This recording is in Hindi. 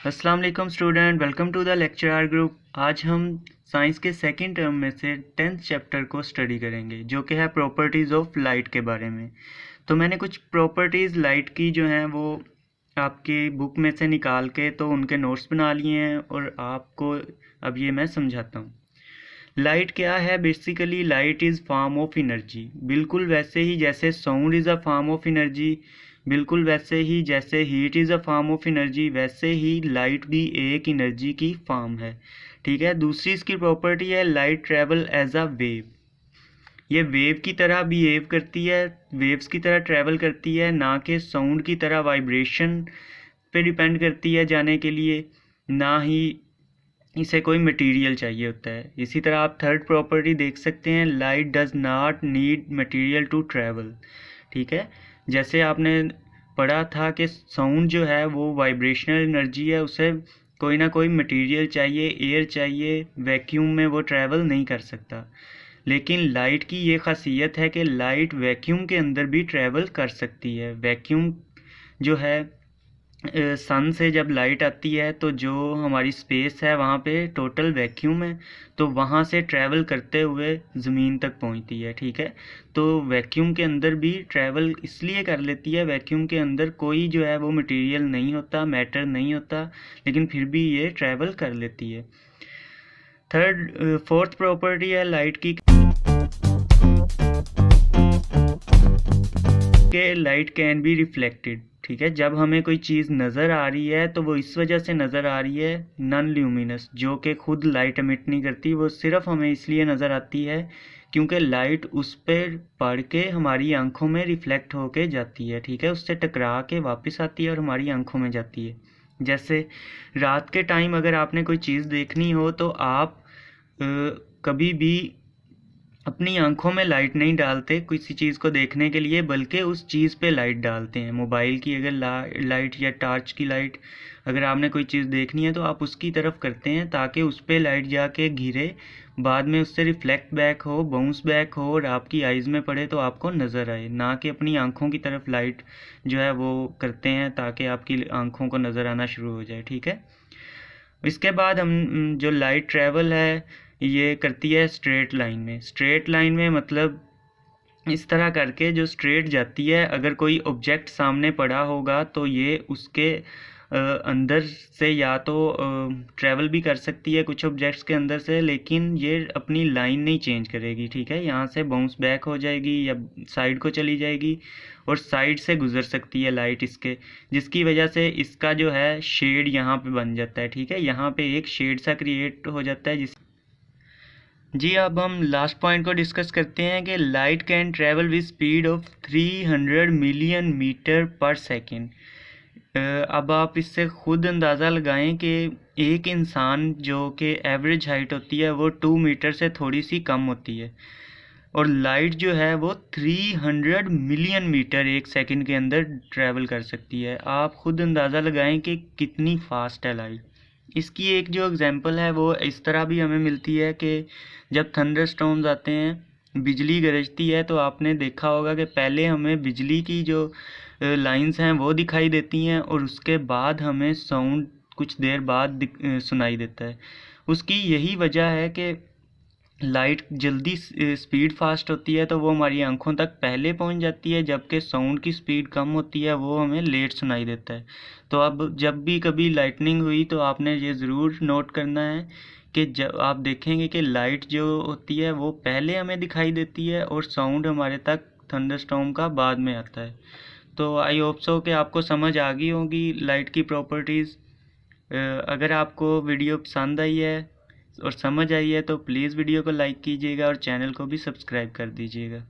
अस्सलाम वालेकुम student, welcome to the lecture R group. आज हम साइंस के सेकंड टर्म में से 10th चैप्टर को स्टडी करेंगे जो कि है प्रॉपर्टीज़ ऑफ लाइट के बारे में। तो मैंने कुछ प्रॉपर्टीज़ लाइट की जो हैं वो आपकी बुक में से निकाल के तो उनके नोट्स बना लिए हैं और आपको अब ये मैं समझाता हूँ। लाइट क्या है? Basically light is form of energy, बिल्कुल वैसे ही जैसे sound is a form of energy, बिल्कुल वैसे ही जैसे heat is a form of energy, वैसे ही लाइट भी एक एनर्जी की फॉर्म है। ठीक है। दूसरी इसकी प्रॉपर्टी है light travel as a wave. ये वेव की तरह बिहेव करती है, वेव्स की तरह ट्रैवल करती है, ना कि साउंड की तरह वाइब्रेशन पे डिपेंड करती है जाने के लिए, ना ही इसे कोई मटेरियल चाहिए होता है। इसी तरह आप थर्ड प्रॉपर्टी देख सकते हैं, light does not need material to travel. ठीक है। जैसे आपने पढ़ा था कि साउंड जो है वो वाइब्रेशनल एनर्जी है, उसे कोई ना कोई मटेरियल चाहिए, एयर चाहिए, वैक्यूम में वो ट्रैवल नहीं कर सकता। लेकिन लाइट की ये खासियत है कि लाइट वैक्यूम के अंदर भी ट्रैवल कर सकती है। वैक्यूम जो है, सन से जब लाइट आती है तो जो हमारी स्पेस है वहाँ पे टोटल वैक्यूम है, तो वहाँ से ट्रैवल करते हुए ज़मीन तक पहुँचती है। ठीक है। तो वैक्यूम के अंदर भी ट्रैवल इसलिए कर लेती है, वैक्यूम के अंदर कोई जो है वो मटेरियल नहीं होता, मैटर नहीं होता, लेकिन फिर भी ये ट्रैवल कर लेती है। फोर्थ प्रॉपर्टी है लाइट की कि लाइट कैन बी रिफ्लेक्टेड। ठीक है। जब हमें कोई चीज़ नज़र आ रही है तो वो इस वजह से नज़र आ रही है नॉन ल्यूमिनस, जो कि खुद लाइट एमिट नहीं करती, वो सिर्फ हमें इसलिए नज़र आती है क्योंकि लाइट उस पर पड़ के हमारी आंखों में रिफ्लेक्ट होके जाती है। ठीक है। उससे टकरा के वापस आती है और हमारी आंखों में जाती है। जैसे रात के टाइम अगर आपने कोई चीज़ देखनी हो तो आप कभी भी अपनी आंखों में लाइट नहीं डालते किसी चीज़ को देखने के लिए, बल्कि उस चीज़ पे लाइट डालते हैं। मोबाइल की अगर लाइट या टॉर्च की लाइट, अगर आपने कोई चीज़ देखनी है तो आप उसकी तरफ करते हैं ताकि उस पे लाइट जाके घिरे, बाद में उससे रिफ्लेक्ट बैक हो, बाउंस बैक हो और आपकी आइज़ में पड़े तो आपको नज़र आए, ना कि अपनी आंखों की तरफ लाइट जो है वो करते हैं ताकि आपकी आंखों को नज़र आना शुरू हो जाए। ठीक है। इसके बाद हम जो लाइट ट्रैवल है ये करती है स्ट्रेट लाइन में। स्ट्रेट लाइन में मतलब इस तरह करके जो स्ट्रेट जाती है, अगर कोई ऑब्जेक्ट सामने पड़ा होगा तो ये उसके अंदर से या तो ट्रैवल भी कर सकती है कुछ ऑब्जेक्ट्स के अंदर से, लेकिन ये अपनी लाइन नहीं चेंज करेगी। ठीक है। यहाँ से बाउंस बैक हो जाएगी या साइड को चली जाएगी और साइड से गुजर सकती है लाइट इसके, जिसकी वजह से इसका जो है शेड यहाँ पे बन जाता है। ठीक है। यहाँ पे एक शेड सा क्रिएट हो जाता है जिस जी। अब हम लास्ट पॉइंट को डिस्कस करते हैं कि light can travel with speed of 300 million metre per second. अब आप इससे खुद अंदाज़ा लगाएं कि एक इंसान जो कि एवरेज हाइट होती है वो 2 मीटर से थोड़ी सी कम होती है, और लाइट जो है वो 300 मिलियन मीटर एक सेकंड के अंदर ट्रैवल कर सकती है। आप खुद अंदाज़ा लगाएं कि कितनी फास्ट है लाइट। इसकी एक जो एग्जांपल है वो इस तरह भी हमें मिलती है कि जब थंडर स्टॉर्म्स आते हैं, बिजली गरजती है, तो आपने देखा होगा कि पहले हमें बिजली की जो लाइंस हैं वो दिखाई देती हैं और उसके बाद हमें साउंड कुछ देर बाद सुनाई देता है। उसकी यही वजह है कि लाइट जल्दी स्पीड फास्ट होती है तो वो हमारी आंखों तक पहले पहुंच जाती है, जबकि साउंड की स्पीड कम होती है, वो हमें लेट सुनाई देता है। तो अब जब भी कभी लाइटनिंग हुई तो आपने ये ज़रूर नोट करना है कि जब आप देखेंगे कि लाइट जो होती है वो पहले हमें दिखाई देती है और साउंड हमारे तक थंडरस्टॉर्म का बाद में आता है। तो आई होप सो कि आपको समझ आ गई होगी लाइट की प्रॉपर्टीज़। अगर आपको वीडियो पसंद आई है और समझ आई है तो प्लीज़ वीडियो को लाइक कीजिएगा और चैनल को भी सब्सक्राइब कर दीजिएगा।